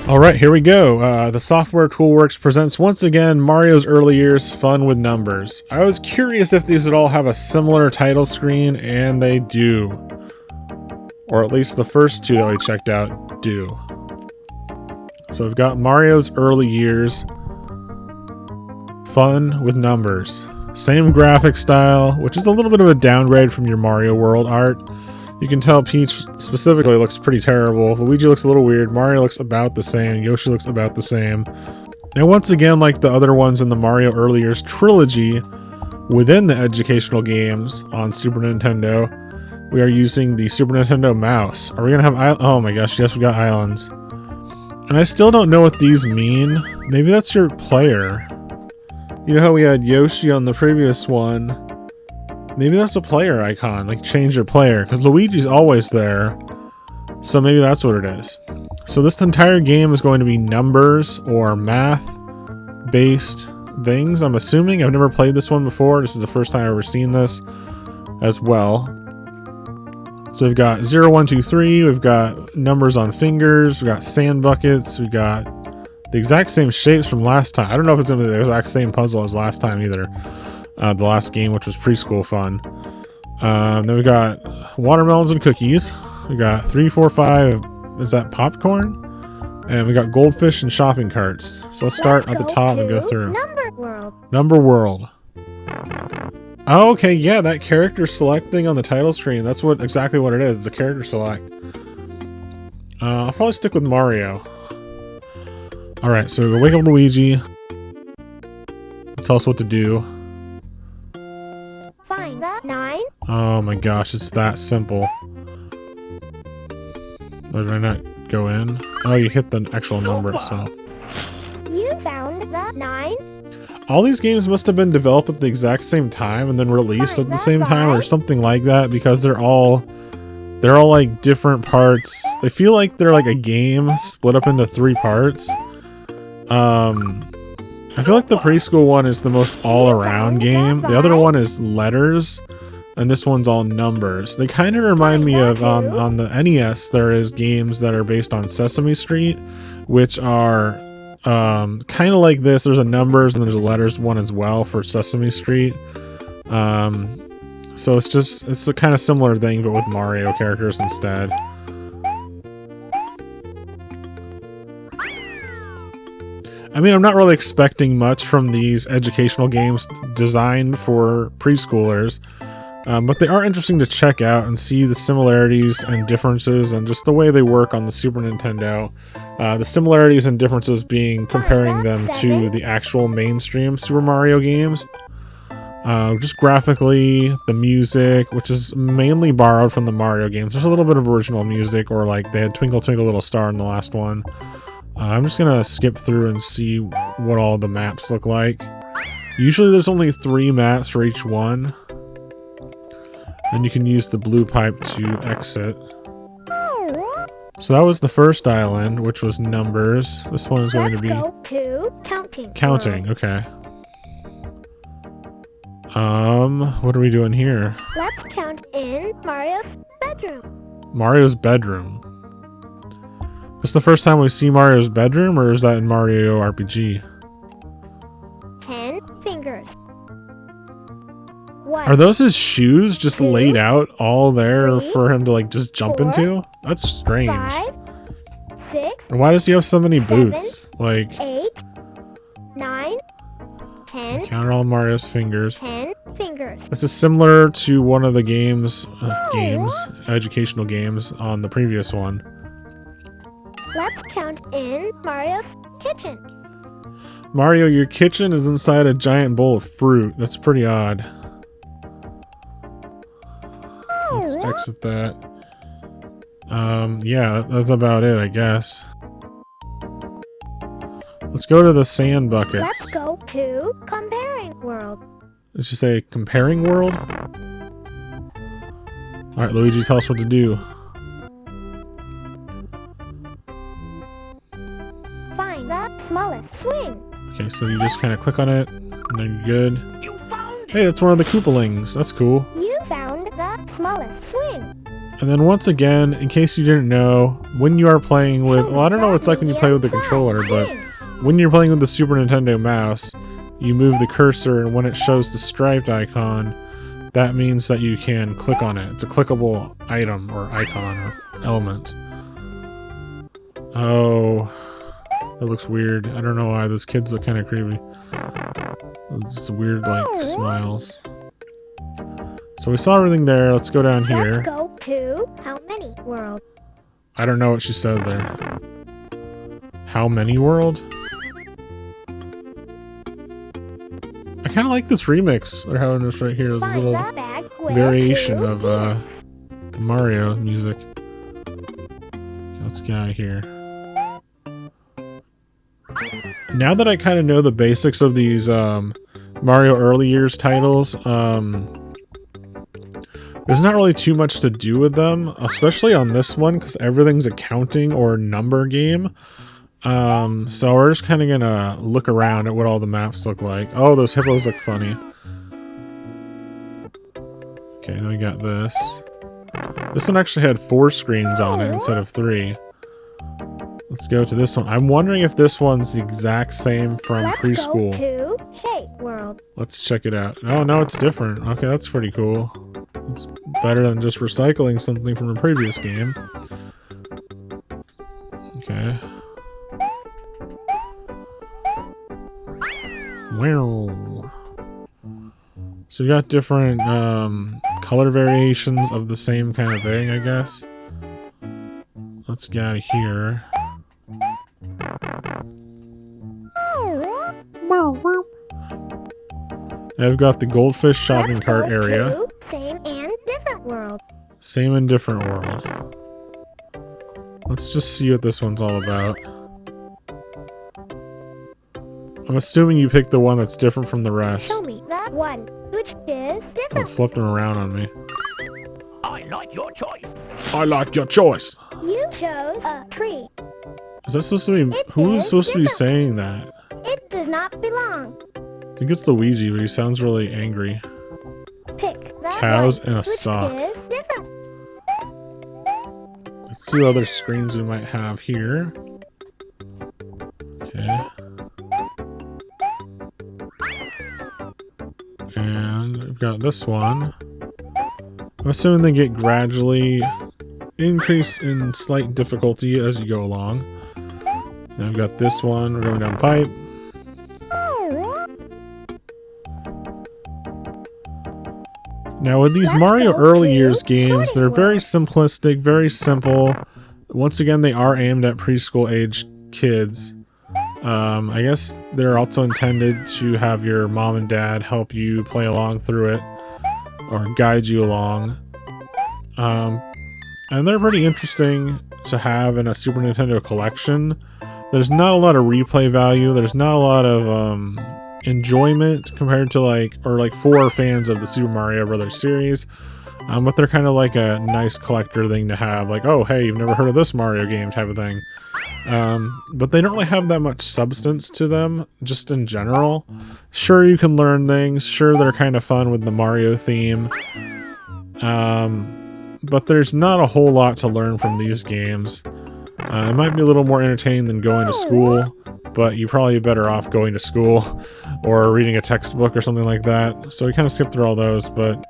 Alright, here we go. The Software Toolworks presents once again Mario's Early Years Fun with Numbers. I was curious if these would all have a similar title screen, and they do. Or at least the first two that we checked out do. So we've got Mario's Early Years Fun with Numbers. Same graphic style, which is a little bit of a downgrade from your Mario World art. You can tell Peach specifically looks pretty terrible. Luigi looks a little weird. Mario looks about the same. Yoshi looks about the same. Now, once again, like the other ones in the Mario Early Years trilogy, within the educational games on Super Nintendo, we are using the Super Nintendo mouse. Are we going to have oh my gosh, yes, we got islands. And I still don't know what these mean. Maybe that's your player. You know how we had Yoshi on the previous one? Maybe that's a player icon, like change your player, because Luigi's always there. So maybe that's what it is. So this entire game is going to be numbers or math-based things, I'm assuming. I've never played this one before. This is the first time I've ever seen this as well. So we've got 0, 1, 2, 3. We've got numbers on fingers. We've got sand buckets. We've got the exact same shapes from last time. I don't know if it's going to be the exact same puzzle as last time either. The last game, which was preschool fun. Then we got watermelons and cookies. We got 3, 4, 5. Is that popcorn? And we got goldfish and shopping carts. So let's start at the top and go through. Number World. Oh, okay, yeah, that character selecting on the title screen. That's exactly what it is. It's a character select. I'll probably stick with Mario. All right, so we wake up Luigi. Tell us what to do. Find the 9. Oh my gosh, it's that simple. Or did I not go in? Oh, you hit the actual number itself. You found the 9. All these games must have been developed at the exact same time and then released at the same time or something like that, because they're all like different parts. They feel like they're like a game split up into 3 parts. I feel like the preschool one is the most all-around game. The other one is letters, and this one's all numbers. They kind of remind me of, on the NES, there is games that are based on Sesame Street, which are kind of like this. There's a numbers and there's a letters one as well for Sesame Street. So it's a kind of similar thing, but with Mario characters instead. I mean, I'm not really expecting much from these educational games designed for preschoolers, but they are interesting to check out and see the similarities and differences and just the way they work on the Super Nintendo. The similarities and differences being comparing them to the actual mainstream Super Mario games. Just graphically, the music, which is mainly borrowed from the Mario games. There's a little bit of original music, or like they had Twinkle Twinkle Little Star in the last one. I'm just gonna skip through and see what all the maps look like. Usually there's only 3 maps for each one. And you can use the blue pipe to exit. So that was the first island, which was numbers. This one is going to be counting. Okay. What are we doing here? Let's count in Mario's bedroom. Mario's bedroom. This the first time we see Mario's bedroom, or is that in Mario RPG? 10 fingers. Are those his shoes just laid out all there for him to like just jump into? That's strange. 5, 6. And why does he have so many boots? Like 8, 9, 10. Count all Mario's fingers. 10 fingers. This is similar to one of the educational games on the previous one. Let's count in Mario's kitchen. Mario, your kitchen is inside a giant bowl of fruit. That's pretty odd. Let's exit that. Yeah, that's about it, I guess. Let's go to the sand buckets. Let's go to Comparing World. Did she say Comparing World? Alright, Luigi, tell us what to do. Find the smallest swing. Okay, so you just kind of click on it, and then you're good. Hey, that's one of the Koopalings. That's cool. You found the smallest swing. And then once again, in case you didn't know, when you are playing with, well, I don't know what it's like when you play with the controller, but when you're playing with the Super Nintendo mouse, you move the cursor, and when it shows the striped icon, that means that you can click on it. It's a clickable item or icon or element. Oh, that looks weird. I don't know why. Those kids look kind of creepy. It's weird, like, smiles. So we saw everything there. Let's go down here. Let's go to how many world? I don't know what she said there. How many world? I kind of like this remix they're having this right here. This Find little the bag where variation to of the Mario music. Let's get out of here. Now that I kind of know the basics of these Mario early years titles, there's not really too much to do with them, especially on this one, because everything's a counting or number game. So we're just kind of gonna look around at what all the maps look like. Oh, those hippos look funny. Okay, then we got this. This one actually had 4 screens on it instead of 3. Let's go to this one. I'm wondering if this one's the exact same from preschool. Let's go to Shape World. Let's check it out. Oh, no, it's different. Okay, that's pretty cool. It's better than just recycling something from a previous game. Okay. Wow. So you got different color variations of the same kind of thing, I guess. Let's get out of here. I've got the goldfish shopping cart area. Same and different world. Same and different world. Let's just see what this one's all about. I'm assuming you picked the one that's different from the rest. Show me that one, which is Oh, different. flipped them around on me. I like your choice. I like your choice. You chose a tree. Is that supposed to be... Who is supposed to be saying that? It does not belong. I think it's Luigi, but he sounds really angry. Pick that Cows one, and a which sock. is different. Let's see what other screens we might have here. Okay. And we've got this one. I'm assuming they get gradually increase in slight difficulty as you go along. Then we've got this one. We're going down the pipe. Now with these Mario early years games, they're very simplistic, very simple. Once again, they are aimed at preschool age kids. I guess they're also intended to have your mom and dad help you play along through it or guide you along. And they're pretty interesting to have in a Super Nintendo collection. There's not a lot of replay value. There's not a lot of enjoyment compared to for fans of the Super Mario Brothers series. But they're kind of like a nice collector thing to have. Like, oh, hey, you've never heard of this Mario game type of thing. But they don't really have that much substance to them, just in general. Sure, you can learn things. Sure, they're kind of fun with the Mario theme. But there's not a whole lot to learn from these games. It might be a little more entertaining than going to school, but you're probably better off going to school or reading a textbook or something like that. So we kind of skipped through all those, but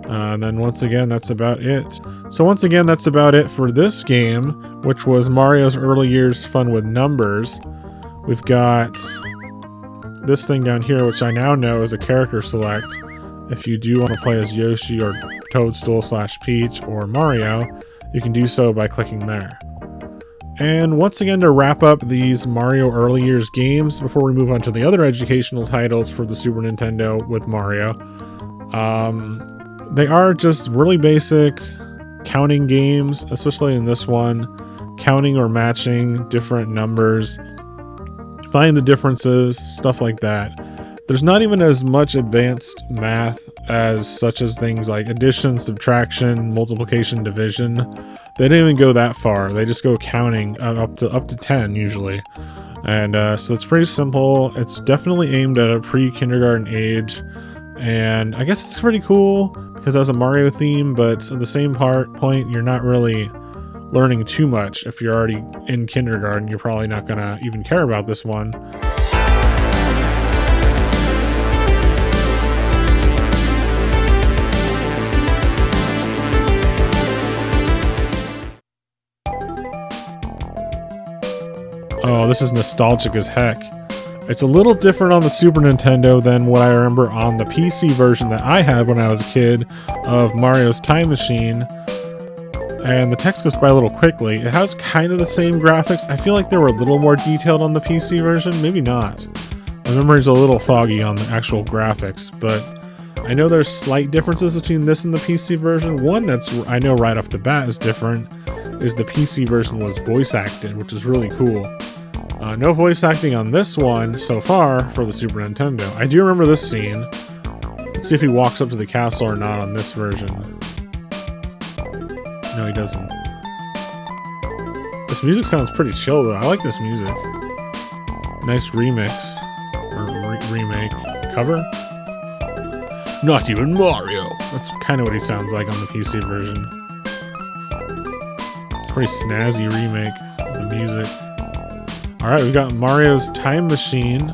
then once again, that's about it. So once again, that's about it for this game, which was Mario's Early Years Fun with Numbers. We've got this thing down here, which I now know is a character select. If you do want to play as Yoshi or Toadstool / Peach or Mario, you can do so by clicking there. And once again, to wrap up these Mario Early Years games, before we move on to the other educational titles for the Super Nintendo with Mario, they are just really basic counting games, especially in this one. Counting or matching different numbers, find the differences, stuff like that. There's not even as much advanced math as such as things like addition, subtraction, multiplication, division. They don't even go that far. They just go counting up to 10 usually. And so it's pretty simple. It's definitely aimed at a pre-kindergarten age. And I guess it's pretty cool because it has a Mario theme, but at the same point, you're not really learning too much. If you're already in kindergarten, you're probably not gonna even care about this one. Oh, this is nostalgic as heck. It's a little different on the Super Nintendo than what I remember on the PC version that I had when I was a kid of Mario's Time Machine. And the text goes by a little quickly. It has kind of the same graphics. I feel like they were a little more detailed on the PC version. Maybe not. My memory's a little foggy on the actual graphics, but I know there's slight differences between this and the PC version. One that's I know right off the bat is different is the PC version was voice acted, which is really cool. No voice acting on this one so far for the Super Nintendo. I do remember this scene. Let's see if he walks up to the castle or not on this version. No, he doesn't. This music sounds pretty chill though. I like this music. Nice remix. Or remake. Cover? Not even Mario! That's kind of what he sounds like on the PC version. It's a pretty snazzy remake of the music. Alright, we got Mario's Time Machine.